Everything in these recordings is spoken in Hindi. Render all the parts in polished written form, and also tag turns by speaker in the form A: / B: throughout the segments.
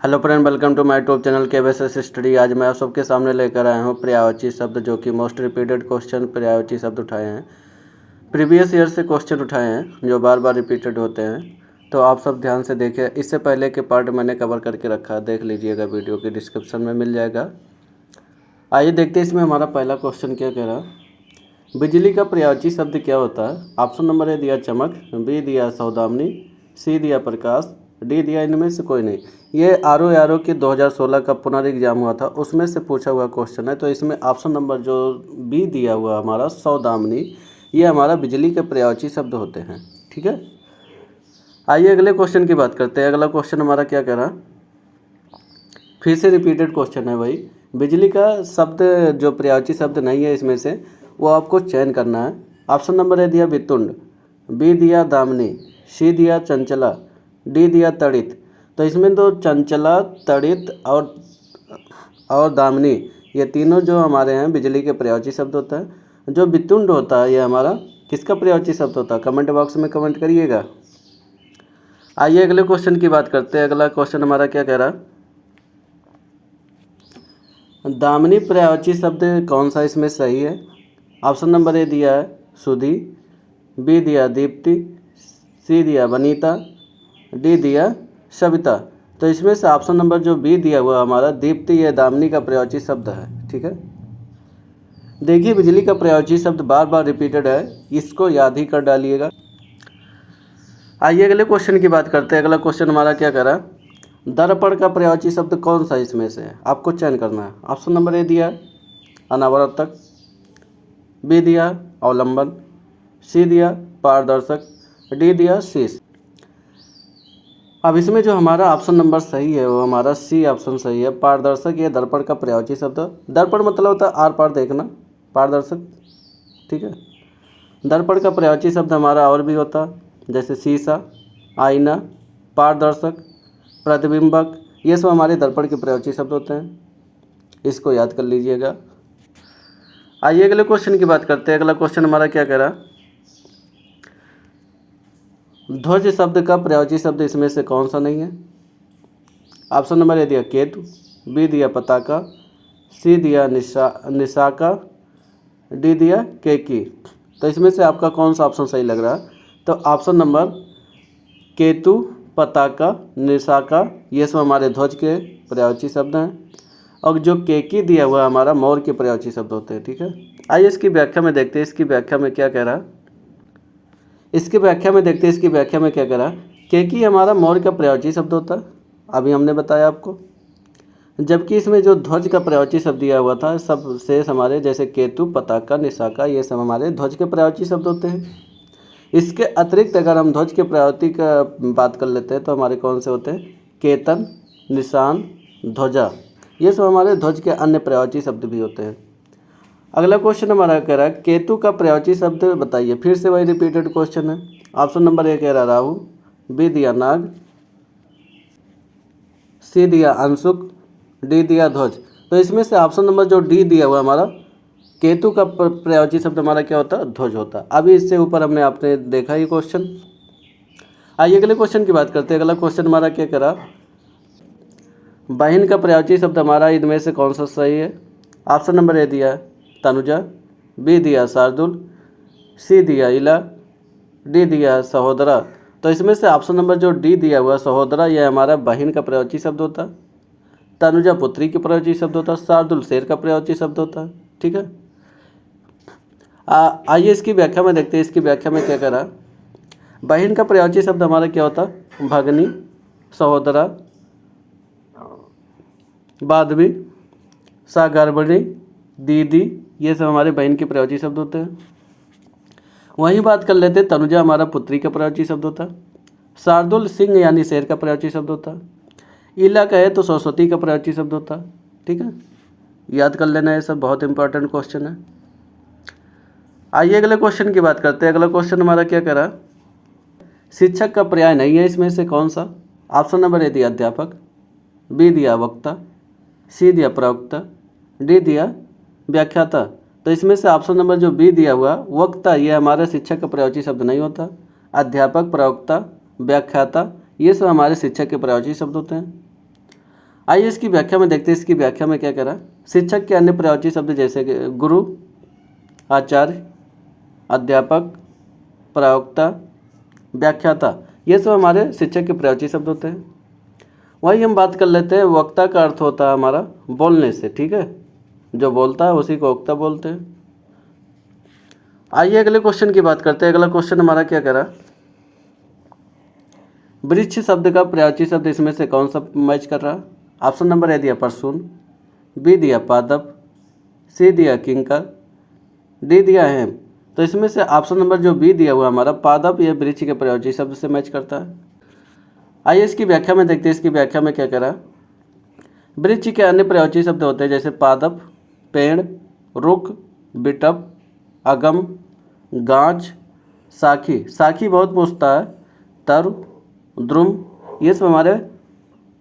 A: Hello friend, welcome to my YouTube channel KBS study. आज मैं आप सबके सामने लेकर आया हूँ पर्यायवाची शब्द, जो कि मोस्ट रिपीटेड क्वेश्चन पर्यायवाची शब्द उठाए हैं। प्रीवियस ईयर से क्वेश्चन उठाए हैं जो बार बार रिपीटेड होते हैं, तो आप सब ध्यान से देखें। इससे पहले के पार्ट मैंने कवर करके रखा है, देख लीजिएगा, वीडियो के डिस्क्रिप्शन में मिल जाएगा। आइए देखते हैं इसमें हमारा पहला क्वेश्चन क्या कह रहा। बिजली का पर्यायवाची शब्द क्या होता है? ऑप्शन नंबर ए दिया चमक, बी दिया सौदामिनी, सी दिया प्रकाश, डी दिया इनमें से कोई नहीं। ये आर के 2016 का पुनर्एग्जाम हुआ था, उसमें से पूछा हुआ क्वेश्चन है। तो इसमें ऑप्शन नंबर जो बी दिया हुआ हमारा सौदामिनी, ये हमारा बिजली के पर्यायवाची शब्द होते हैं। ठीक है, आइए अगले क्वेश्चन की बात करते हैं। अगला क्वेश्चन हमारा क्या कह रहा, फिर से रिपीटेड क्वेश्चन है भाई। बिजली का शब्द जो पर्यायवाची शब्द नहीं है इसमें से, वो आपको चयन करना है। ऑप्शन नंबर ए दिया वितुंड, बी दिया दामिनी, सी दिया चंचला, डी दिया तड़ित। तो इसमें तो चंचला, तड़ित और दामिनी, ये तीनों जो हमारे हैं बिजली के पर्यायवाची शब्द होता है। जो वितुंड होता है ये हमारा किसका पर्यायवाची शब्द होता है? कमेंट बॉक्स में कमेंट करिएगा। आइए अगले क्वेश्चन की बात करते हैं। अगला क्वेश्चन हमारा क्या कह रहा, दामिनी पर्यायवाची शब्द कौन सा इसमें सही है? ऑप्शन नंबर ए दिया है सुधी, बी दिया दीप्ति, सी दिया वनीता, डी दिया सविता। तो इसमें से ऑप्शन नंबर जो बी दिया हुआ हमारा दीप्ति, ये दामिनी का पर्यायवाची शब्द है। ठीक है, देखिए बिजली का पर्यायवाची शब्द बार बार रिपीटेड है, इसको याद ही कर डालिएगा। आइए अगले क्वेश्चन की बात करते हैं। अगला क्वेश्चन हमारा क्या कर रहा है, दर्पण का पर्यायवाची शब्द कौन सा इसमें से है? आपको चयन करना है। ऑप्शन नंबर ए दिया अनावर्तक, बी दिया अवलंबन, सी दिया पारदर्शक, डी दिया शीश। अब इसमें जो हमारा ऑप्शन नंबर सही है वो हमारा सी ऑप्शन सही है, पारदर्शक। ये दर्पण का पर्यायवाची शब्द। दर्पण मतलब होता है आर पार देखना, पारदर्शक। ठीक है, दर्पण का पर्यायवाची शब्द हमारा और भी होता है, जैसे शीशा, आईना, पारदर्शक, प्रतिबिंबक। ये सब हमारे दर्पण के पर्यायवाची शब्द होते हैं, इसको याद कर लीजिएगा। आइए अगले क्वेश्चन की बात करते हैं। अगला क्वेश्चन हमारा क्या कह रहा, ध्वज शब्द का पर्यायवाची शब्द इसमें से कौन सा नहीं है? ऑप्शन नंबर ए दिया केतु, बी दिया पताका, सी दिया निशाका, डी दिया केकी। तो इसमें से आपका कौन सा ऑप्शन सही लग रहा है? तो ऑप्शन नंबर केतु, पताका, निशाका, ये सब हमारे ध्वज के पर्यायवाची शब्द हैं। और जो केकी दिया हुआ हमारा मोर के पर्यायवाची शब्द होते हैं। ठीक है, आइए इसकी व्याख्या में देखते हैं। इसकी व्याख्या में क्या कह रहा है, इसकी व्याख्या में देखते हैं। इसकी व्याख्या में क्या कह रहा, केकी हमारा मोर का पर्यायवाची शब्द होता है, अभी हमने बताया आपको। जबकि इसमें जो ध्वज का पर्यायवाची शब्द दिया हुआ था, सब शेष हमारे जैसे केतु, पताका, निशाका, ये सब हमारे ध्वज के पर्यायवाची शब्द होते हैं। इसके अतिरिक्त अगर हम ध्वज के पर्यायवाची का बात कर लेते हैं तो हमारे कौन से होते हैं? केतन, निशान, ध्वजा, ये सब हमारे ध्वज के अन्य पर्यायवाची शब्द भी होते हैं। अगला क्वेश्चन हमारा कह रहा है केतु का पर्यायवाची शब्द बताइए। फिर से वही रिपीटेड क्वेश्चन है। ऑप्शन नंबर ए कह रहा राहु, बी दिया नाग, सी दिया अंशुक, डी दिया ध्वज। तो इसमें से ऑप्शन नंबर जो डी दिया हुआ हमारा केतु का पर्यायवाची शब्द हमारा क्या होता है? ध्वज होता है। अभी इससे ऊपर हमने आपने देखा ये क्वेश्चन। आइए अगले क्वेश्चन की बात करते हैं। अगला क्वेश्चन हमारा क्या करा, बहन का पर्यायवाची शब्द हमारा इनमें से कौन सा सही है? ऑप्शन नंबर ए दिया तनुजा, बी दिया शार्दुल, सी दिया इला, डी दिया सहोदरा। तो इसमें से ऑप्शन नंबर जो डी दिया हुआ सहोदरा, यह हमारा बहन का पर्यायवाची शब्द होता है। तनुजा पुत्री के पर्यायवाची शब्द होता है। शार्दुल शेर का पर्यायवाची शब्द होता है। ठीक है, आइए इसकी व्याख्या में देखते हैं। इसकी व्याख्या में क्या करा, बहन का पर्यायवाची शब्द हमारा क्या होता है? भगनी, सहोदरा, बाधवी, सागर्भिणी, दीदी, ये सब हमारे बहन के पर्यायवाची शब्द होते हैं। वहीं बात कर लेते हैं, तनुजा हमारा पुत्री का पर्यायवाची शब्द होता है। शार्दुल सिंह यानी शेर का पर्यायवाची शब्द होता है। इला कहे तो सरस्वती का पर्यायवाची शब्द होता है। ठीक है, याद कर लेना, ये सब बहुत इंपॉर्टेंट क्वेश्चन है। आइए अगले क्वेश्चन की बात करते हैं। अगला क्वेश्चन हमारा क्या कह रहा, शिक्षक का पर्याय नहीं है इसमें से कौन सा? ऑप्शन नंबर ए दिया अध्यापक, बी दिया वक्ता, सी दिया प्रवक्ता, डी दिया व्याख्याता। तो इसमें से ऑप्शन नंबर जो बी दिया हुआ वक्ता, ये हमारे शिक्षक का पर्यायवाची शब्द नहीं होता। अध्यापक, प्रवक्ता, व्याख्याता, ये सब हमारे शिक्षक के पर्यायवाची शब्द होते हैं। आइए इसकी व्याख्या में देखते हैं। इसकी व्याख्या में क्या कह रहा है, शिक्षक के अन्य पर्यायवाची शब्द जैसे कि गुरु, आचार्य, अध्यापक, प्रवक्ता, व्याख्याता, ये सब हमारे शिक्षक के पर्यायवाची शब्द होते हैं। वही हम बात कर लेते हैं, वक्ता का अर्थ होता है हमारा बोलने से, ठीक है, जो बोलता है उसी को वक्ता बोलते हैं। आइए अगले क्वेश्चन की बात करते हैं। अगला क्वेश्चन हमारा क्या कह रहा है, वृक्ष शब्द का पर्यायवाची शब्द इसमें से कौन सा मैच कर रहा है। ऑप्शन नंबर ए दिया परसून, बी दिया पादप, सी दिया किंकर, डी दिया हेम। तो इसमें से ऑप्शन नंबर जो बी दिया हुआ हमारा पादप, ये वृक्ष के पर्यायवाची शब्द से मैच करता है। आइए इसकी व्याख्या में देखते हैं। इसकी व्याख्या में क्या कह रहा है, वृक्ष के अन्य पर्यायवाची शब्द होते हैं जैसे पादप, पेड़, रुख, बिटप, अगम, गांच, साखी, साखी बहुत पूछता है, तरु, द्रुम, ये सब हमारे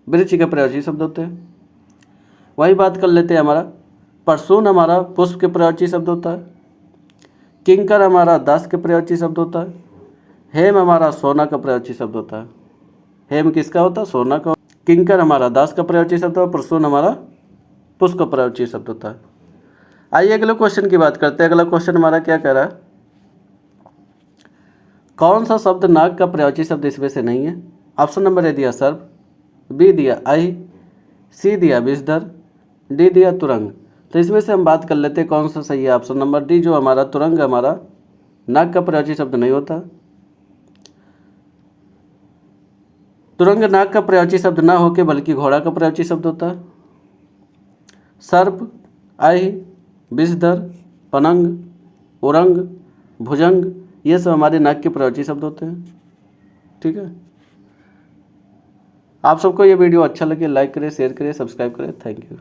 A: वृक्ष के पर्यायवाची शब्द होते हैं। वही बात कर लेते हैं, हमारा परसून हमारा पुष्प के पर्यायवाची शब्द होता है, किंकर हमारा दास के पर्यायवाची शब्द होता है, हेम हमारा सोना का पर्यायवाची शब्द होता है। हेम किसका होता है, सोना का। किंकर हमारा दास का पर्यायवाची शब्द है, परसून हमारा पुष्प का पर्यायवाची शब्द होता है। आइए अगले क्वेश्चन की बात करते हैं। अगला क्वेश्चन हमारा क्या कह रहा है, कौन सा शब्द नाग का पर्यायवाची शब्द इसमें से नहीं है। ऑप्शन नंबर ए दिया सर्प, बी दिया आई, सी दिया विषधर, डी दिया तुरंग। तो इसमें से हम बात कर लेते हैं कौन सा सही है। ऑप्शन नंबर डी जो हमारा तुरंग हमारा नाग का पर्यायवाची शब्द नहीं होता। तुरंग नाग का पर्यायवाची शब्द ना होके बल्कि घोड़ा का पर्यायवाची शब्द होता है। सर्प, आई, विषधर, पनंग, उरंग, भुजंग, ये सब हमारे नाग के पर्यायवाची शब्द होते हैं, ठीक है। आप सबको ये वीडियो अच्छा लगे लाइक करें, शेयर करें, सब्सक्राइब करें। Thank you.